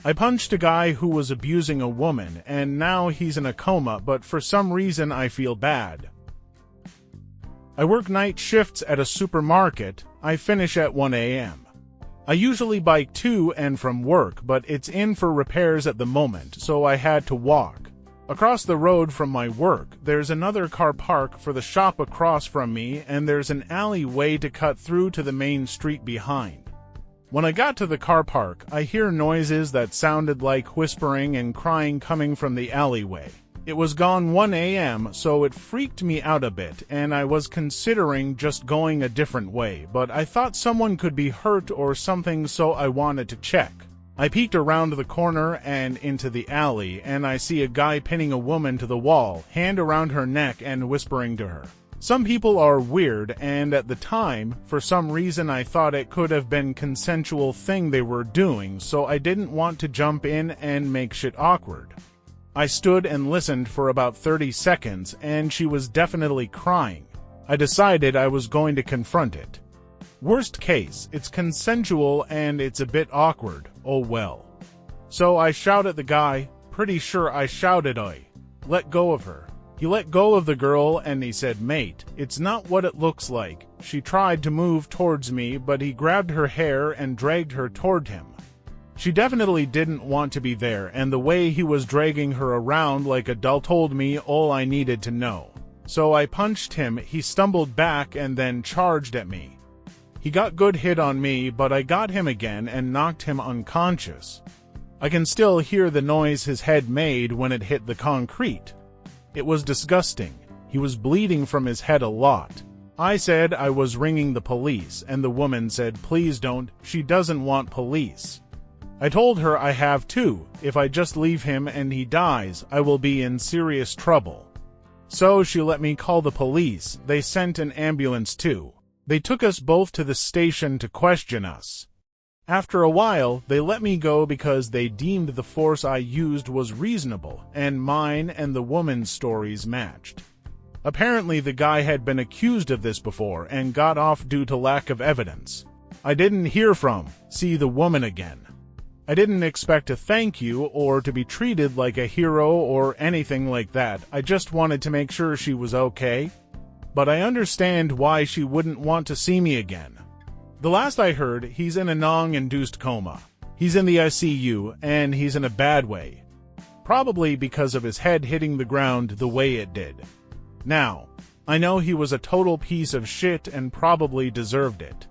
I punched a guy who was abusing a woman, and now he's in a coma, but for some reason I feel bad. I work night shifts at a supermarket. I finish at 1 a.m. I usually bike to and from work, but it's in for repairs at the moment, so I had to walk. Across the road from my work, there's another car park for the shop across from me, and there's an alleyway to cut through to the main street behind. When I got to the car park, I hear noises that sounded like whispering and crying coming from the alleyway. It was gone 1 a.m., so it freaked me out a bit, and I was considering just going a different way, but I thought someone could be hurt or something, so I wanted to check. I peeked around the corner and into the alley, and I see a guy pinning a woman to the wall, hand around her neck and whispering to her. Some people are weird, and at the time, for some reason I thought it could have been consensual thing they were doing, so I didn't want to jump in and make shit awkward. I stood and listened for about 30 seconds, and she was definitely crying. I decided I was going to confront it. Worst case, it's consensual and it's a bit awkward, oh well. So I shout at the guy, pretty sure I shouted, "Oi, let go of her." He let go of the girl and he said, "Mate, it's not what it looks like." She tried to move towards me, but he grabbed her hair and dragged her toward him. She definitely didn't want to be there, and the way he was dragging her around like a doll told me all I needed to know. So I punched him, he stumbled back and then charged at me. He got good hit on me, but I got him again and knocked him unconscious. I can still hear the noise his head made when it hit the concrete. It was disgusting. He was bleeding from his head a lot. I said I was ringing the police, and the woman said, "Please don't, she doesn't want police." I told her I have too. If I just leave him and he dies, I will be in serious trouble. So she let me call the police. They sent an ambulance too. They took us both to the station to question us. After a while, they let me go because they deemed the force I used was reasonable, and mine and the woman's stories matched. Apparently the guy had been accused of this before and got off due to lack of evidence. I didn't hear from, see the woman again. I didn't expect a thank you or to be treated like a hero or anything like that. I just wanted to make sure she was okay. But I understand why she wouldn't want to see me again. The last I heard, he's in a non-induced coma. He's in the ICU, and he's in a bad way. Probably because of his head hitting the ground the way it did. Now, I know he was a total piece of shit and probably deserved it.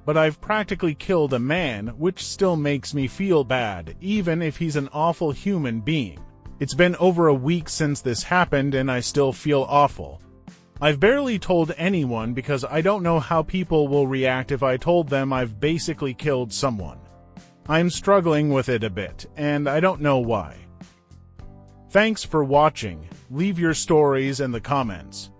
But I've practically killed a man, which still makes me feel bad, even if he's an awful human being. It's been over a week since this happened and I still feel awful. I've barely told anyone because I don't know how people will react if I told them I've basically killed someone. I'm struggling with it a bit, and I don't know why. Thanks for watching. Leave your stories in the comments.